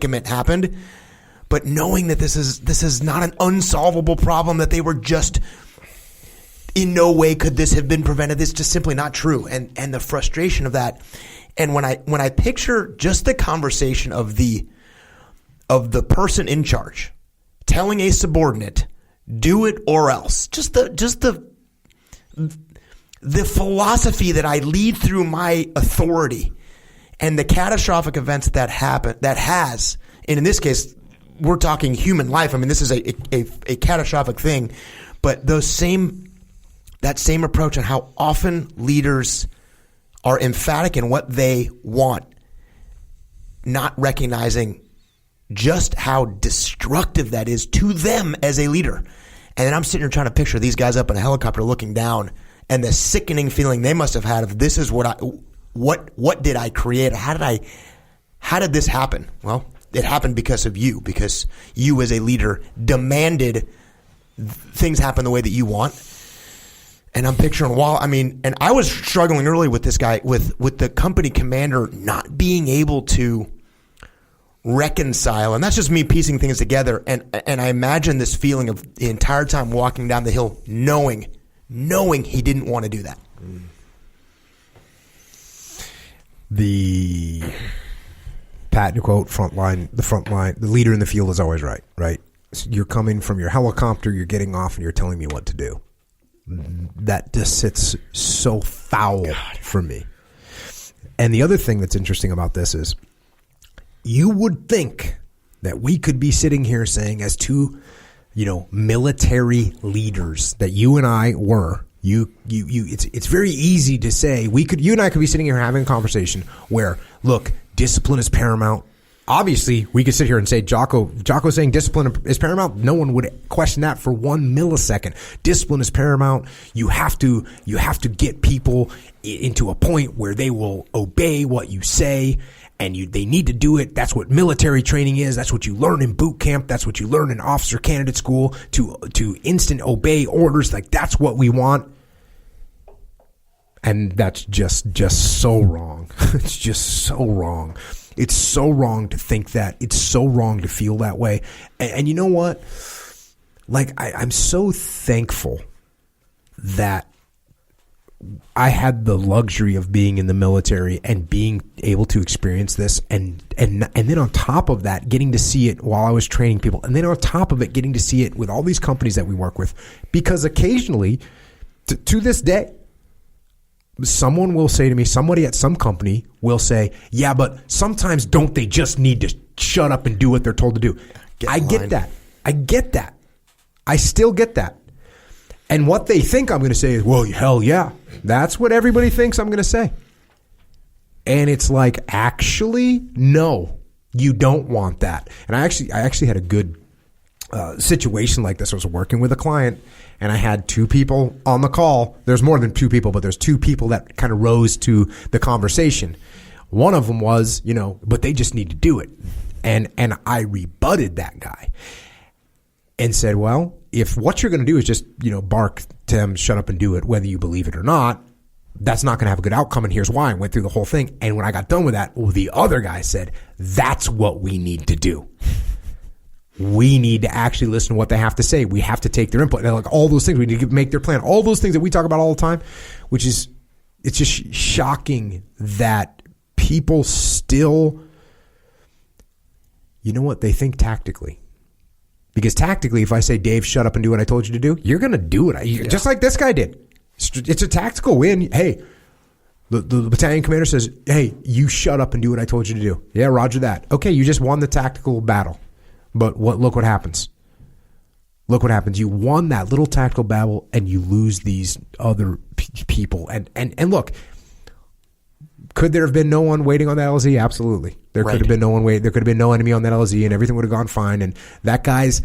happened, but knowing that this is not an unsolvable problem, that they were just in no way could this have been prevented. It's just simply not true. And the frustration of that. And when I picture just the conversation of the person in charge telling a subordinate, do it or else, just the philosophy that I lead through my authority and the catastrophic events that happen, that has, and in this case, we're talking human life. I mean, this is a catastrophic thing, but that same approach and how often leaders are emphatic in what they want, not recognizing just how destructive that is to them as a leader. And then I'm sitting here trying to picture these guys up in a helicopter looking down, and the sickening feeling they must have had of this is what did I create? How did this happen? Well, it happened because of you, because you as a leader demanded things happen the way that you want. And I'm picturing and I was struggling early with this guy, with the company commander not being able to reconcile, and that's just me piecing things together. And I imagine this feeling of the entire time walking down the hill, knowing he didn't want to do that. The Patton quote, the leader in the field is always right, right? You're coming from your helicopter, you're getting off, and you're telling me what to do. That just sits so foul for me. And the other thing that's interesting about this is you would think that we could be sitting here saying, as two, military leaders that you and I were, it's very easy to say you and I could be sitting here having a conversation where, look, discipline is paramount. Obviously, we could sit here and say Jocko saying discipline is paramount. No one would question that for 1 millisecond. Discipline is paramount. You have to get people into a point where they will obey what you say, and they need to do it. That's what military training is. That's what you learn in boot camp. That's what you learn in officer candidate school, to instant obey orders. Like, that's what we want. And that's just so wrong. It's just so wrong. It's so wrong to think that. It's so wrong to feel that way. And you know what? Like, I'm so thankful that I had the luxury of being in the military and being able to experience this, and then on top of that, getting to see it while I was training people, and then on top of it, getting to see it with all these companies that we work with, because occasionally, to this day, someone will say to me, somebody at some company will say, yeah, but sometimes don't they just need to shut up and do what they're told to do? I get that. I still get that. And what they think I'm going to say is, well, hell yeah. That's what everybody thinks I'm going to say. And it's like, actually, no, you don't want that. And I actually had a good situation like this. I was working with a client, and I had two people on the call. There's more than two people, but there's two people that kind of rose to the conversation. One of them was, but they just need to do it. And I rebutted that guy and said, well, if what you're going to do is just, bark, Tim, shut up and do it, whether you believe it or not, that's not going to have a good outcome. And here's why. I went through the whole thing. And when I got done with that, the other guy said, that's what we need to do. We need to actually listen to what they have to say. We have to take their input. And like all those things, we need to make their plan. All those things that we talk about all the time, which is, it's just shocking that people still, they think tactically. Because tactically, if I say, Dave, shut up and do what I told you to do, you're going to do it. Just like this guy did. It's a tactical win. Hey, the battalion commander says, hey, you shut up and do what I told you to do. Yeah, roger that. Okay, you just won the tactical battle. But look what happens. Look what happens. You won that little tactical battle, and you lose these other people. And look, could there have been no one waiting on that LZ? Absolutely. There could have been no one waiting. There could have been no enemy on that LZ, and everything would have gone fine. And that guy's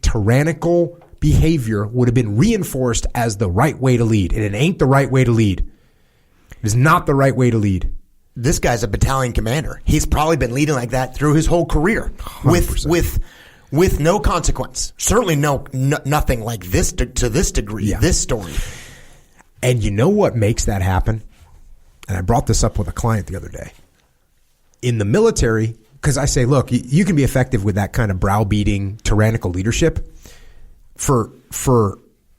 tyrannical behavior would have been reinforced as the right way to lead. And it ain't the right way to lead. It is not the right way to lead. This guy's a battalion commander. He's probably been leading like that through his whole career, 100%. with no consequence. Certainly nothing like this to this degree. Yeah. This story. And you know what makes that happen? And I brought this up with a client the other day. In the military, because I say, look, you can be effective with that kind of browbeating, tyrannical leadership for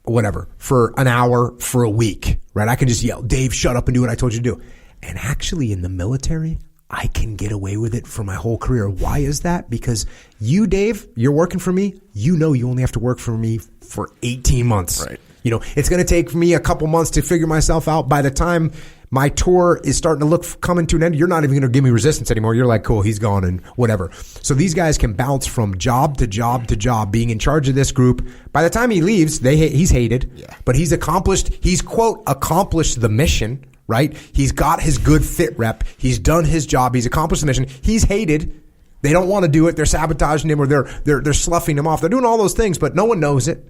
whatever, for an hour, for a week, right? I can just yell, Dave, shut up and do what I told you to do. And actually in the military, I can get away with it for my whole career. Why is that? Because you, Dave, you're working for me. You know you only have to work for me for 18 months. Right. You know, it's going to take me a couple months to figure myself out. By the time my tour is starting to coming to an end, you're not even going to give me resistance anymore. You're like, cool, he's gone and whatever. So these guys can bounce from job to job to job, being in charge of this group. By the time he leaves, he's hated, but he's quote, accomplished the mission, right? He's got his good fit rep. He's done his job. He's accomplished the mission. He's hated. They don't want to do it. They're sabotaging him or they're sloughing him off. They're doing all those things, but no one knows it.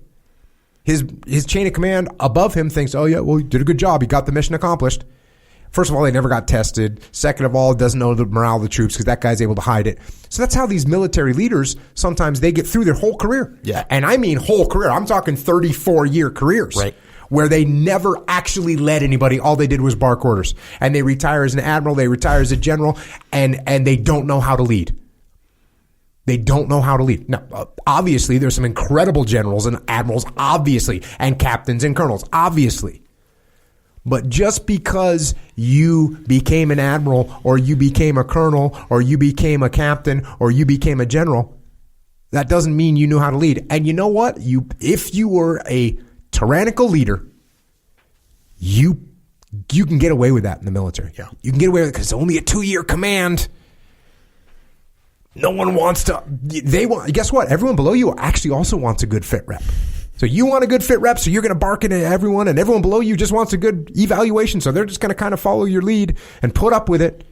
His chain of command above him thinks, oh yeah, well, he did a good job. He got the mission accomplished. First of all, they never got tested. Second of all, doesn't know the morale of the troops because that guy's able to hide it. So that's how these military leaders, sometimes they get through their whole career. Yeah. And I mean whole career. I'm talking 34-year careers. Right. Where they never actually led anybody. All they did was bark orders. And they retire as an admiral, they retire as a general, and they don't know how to lead. They don't know how to lead. Now, obviously, there's some incredible generals and admirals, obviously, and captains and colonels, obviously. But just because you became an admiral or you became a colonel or you became a captain or you became a general, that doesn't mean you knew how to lead. And you know what? If you were a tyrannical leader, you can get away with that in the military. Yeah. You can get away with it because it's only a 2-year command. No one wants to. Guess what? Everyone below you actually also wants a good fit rep. So you want a good fit rep, so you're going to bark it at everyone, and everyone below you just wants a good evaluation, so they're just going to kind of follow your lead and put up with it.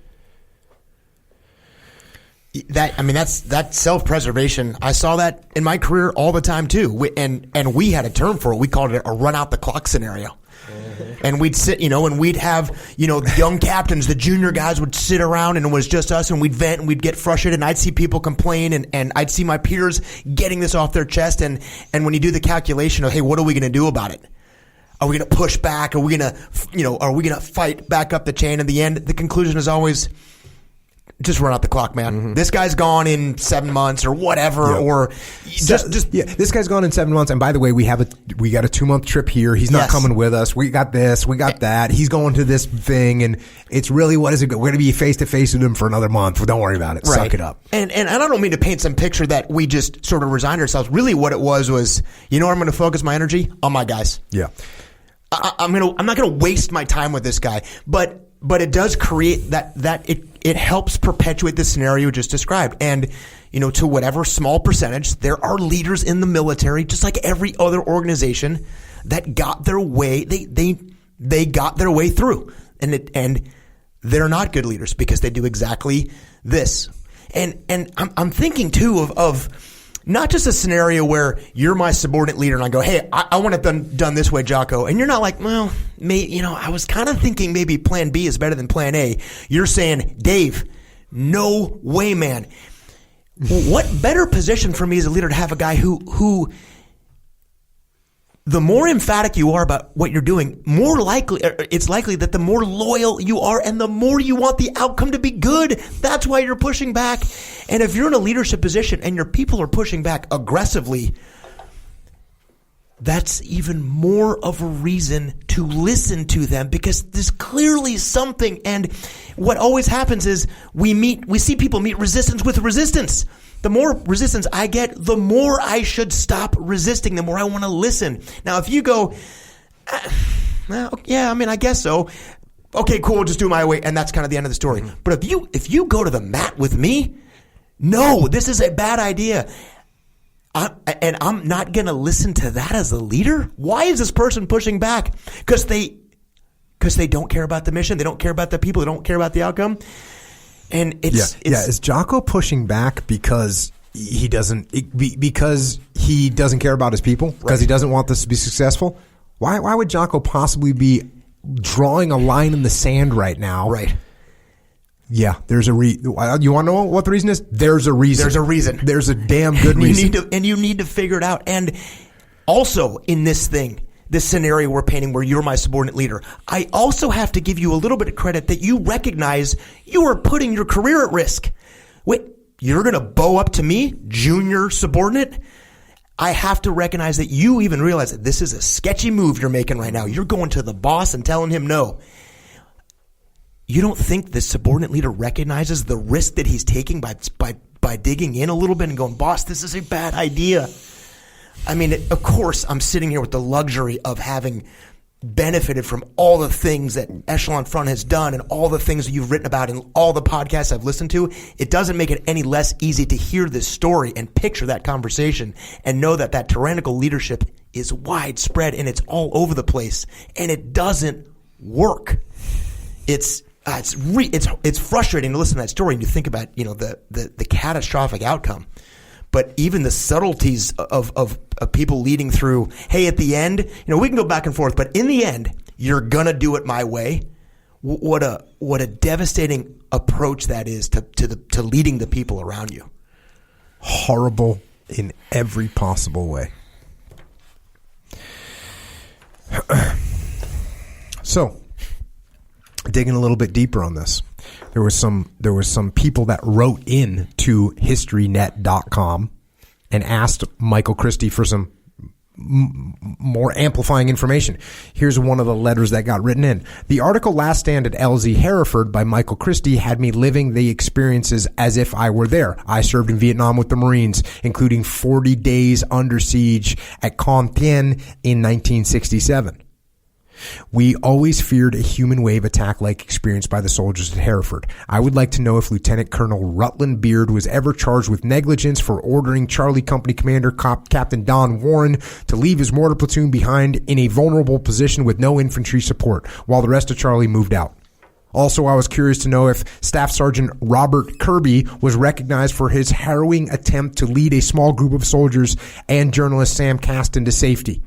That's self-preservation. I saw that in my career all the time too. And we had a term for it. We called it a run out the clock scenario. Mm-hmm. And we'd sit, and we'd have, the young captains, the junior guys would sit around and it was just us and we'd vent and we'd get frustrated and I'd see people complain and I'd see my peers getting this off their chest. And when you do the calculation of, hey, what are we going to do about it? Are we going to push back? Are we going to fight back up the chain? In the end, the conclusion is always, just run out the clock, man. Mm-hmm. This guy's gone in 7 months or whatever, or this guy's gone in 7 months. And by the way, we got a 2-month trip here. He's not coming with us. We got this, we got that. He's going to this thing, and it's really, what is it? We're going to be face to face with him for another month. Don't worry about it. Right. Suck it up. And I don't mean to paint some picture that we just sort of resigned ourselves. Really, what it was, I'm going to focus my energy on my guys. Yeah, I'm not going to waste my time with this guy, but it does create that it helps perpetuate the scenario just described. And, to whatever small percentage, there are leaders in the military, just like every other organization, that got their way. They got their way through, and they're not good leaders because they do exactly this. And I'm thinking too of not just a scenario where you're my subordinate leader and I go, hey, I want it done this way, Jocko. And you're not like, well, I was kind of thinking maybe plan B is better than plan A. You're saying, Dave, no way, man. What better position for me as a leader to have a guy who the more emphatic you are about what you're doing, it's likely that the more loyal you are and the more you want the outcome to be good. That's why you're pushing back. And if you're in a leadership position and your people are pushing back aggressively, that's even more of a reason to listen to them, because there's clearly something. And what always happens is we see people meet resistance with resistance. The more resistance I get, the more I should stop resisting, the more I want to listen. Now, if you go, I guess so. Okay, cool, we'll just do it my way, and that's kind of the end of the story. Mm-hmm. But if you go to the mat with me, no, this is a bad idea. I'm not going to listen to that as a leader? Why is this person pushing back? Because they don't care about the mission, they don't care about the people, they don't care about the outcome. And is Jocko pushing back because he doesn't care about his people, because he doesn't want this to be successful? Why would Jocko possibly be drawing a line in the sand right now? Right. Yeah, there's a you want to know what the reason is? There's a reason. There's a reason. There's a damn good reason. You need to figure it out. And also in this scenario we're painting where you're my subordinate leader, I also have to give you a little bit of credit that you recognize you are putting your career at risk. Wait, you're going to bow up to me, junior subordinate. I have to recognize that you even realize that this is a sketchy move you're making right now. You're going to the boss and telling him no. You don't think the subordinate leader recognizes the risk that he's taking by digging in a little bit and going, boss, this is a bad idea. I mean, of course, I'm sitting here with the luxury of having benefited from all the things that Echelon Front has done and all the things that you've written about and all the podcasts I've listened to. It doesn't make it any less easy to hear this story and picture that conversation and know that that tyrannical leadership is widespread and it's all over the place and it doesn't work. It's frustrating to listen to that story and you think about, the catastrophic outcome. But even the subtleties of people leading through, hey, at the end, we can go back and forth, but in the end, you're gonna do it my way. What a devastating approach that is to leading the people around you. Horrible in every possible way. So, digging a little bit deeper on this. There was some people that wrote in to historynet.com and asked Michael Christie for some more amplifying information. Here's one of the letters that got written in. The article Last Stand at LZ Hereford by Michael Christie had me living the experiences as if I were there. I served in Vietnam with the Marines, including 40 days under siege at Con Thien in 1967. We always feared a human wave attack like experienced by the soldiers at Hereford. I would like to know if Lieutenant Colonel Rutland Beard was ever charged with negligence for ordering Charlie Company Commander Captain Don Warren to leave his mortar platoon behind in a vulnerable position with no infantry support while the rest of Charlie moved out. Also, I was curious to know if Staff Sergeant Robert Kirby was recognized for his harrowing attempt to lead a small group of soldiers and journalist Sam Caston to safety.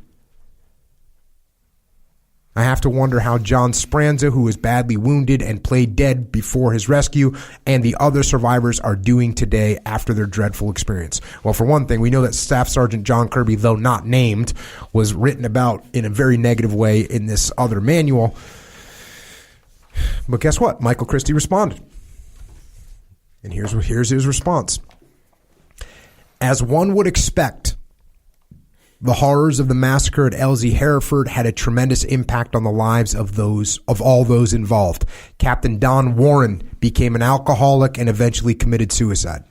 I have to wonder how John Spranza, who was badly wounded and played dead before his rescue, and the other survivors are doing today after their dreadful experience. Well, for one thing, we know that Staff Sergeant John Kirby, though not named, was written about in a very negative way in this other manual. But guess what? Michael Christie responded. And here's his response. As one would expect, the horrors of the massacre at LZ Hereford had a tremendous impact on the lives of all those involved. Captain Don Warren became an alcoholic and eventually committed suicide.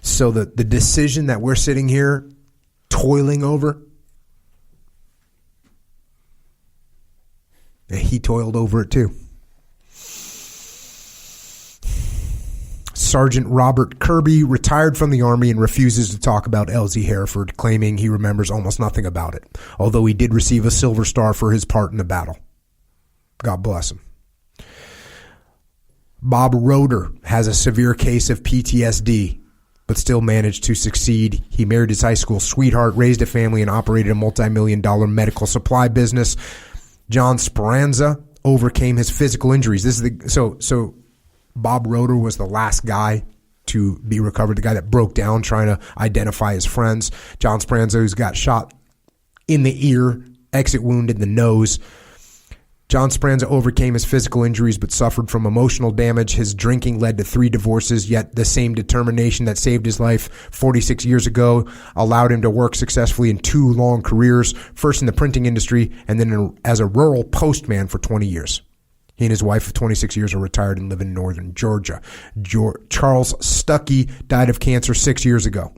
So the decision that we're sitting here toiling over, he toiled over it too. Sergeant Robert Kirby retired from the Army and refuses to talk about LZ Hereford, claiming he remembers almost nothing about it, although he did receive a Silver Star for his part in the battle. God bless him. Bob Roeder has a severe case of PTSD, but still managed to succeed. He married his high school sweetheart, raised a family, and operated a multi-million-dollar medical supply business. John Speranza overcame his physical injuries. This is so Bob Roeder was the last guy to be recovered, the guy that broke down trying to identify his friends. John Speranza, who's got shot in the ear, exit wound in the nose. John Speranza overcame his physical injuries but suffered from emotional damage. His drinking led to 3 divorces, yet the same determination that saved his life 46 years ago allowed him to work successfully in 2 long careers, first in the printing industry and then as a rural postman for 20 years. He and his wife of 26 years are retired and live in northern Georgia. Charles Stuckey died of cancer 6 years ago.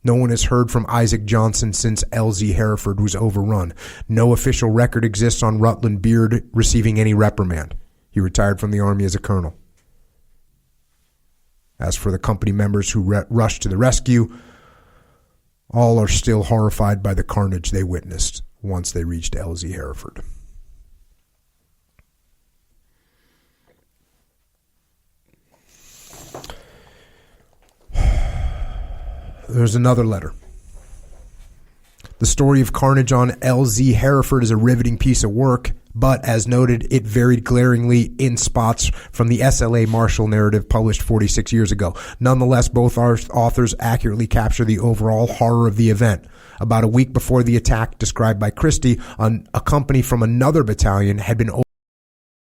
No one has heard from Isaac Johnson since LZ Hereford was overrun. No official record exists on Rutland Beard receiving any reprimand. He retired from the Army as a colonel. As for the company members who rushed to the rescue, all are still horrified by the carnage they witnessed once they reached LZ Hereford. There's another letter. The story of carnage on LZ Hereford is a riveting piece of work, but as noted, it varied glaringly in spots from the SLA Marshall narrative published 46 years ago. Nonetheless, both authors accurately capture the overall horror of the event. About a week before the attack described by Christie, a company from another battalion had been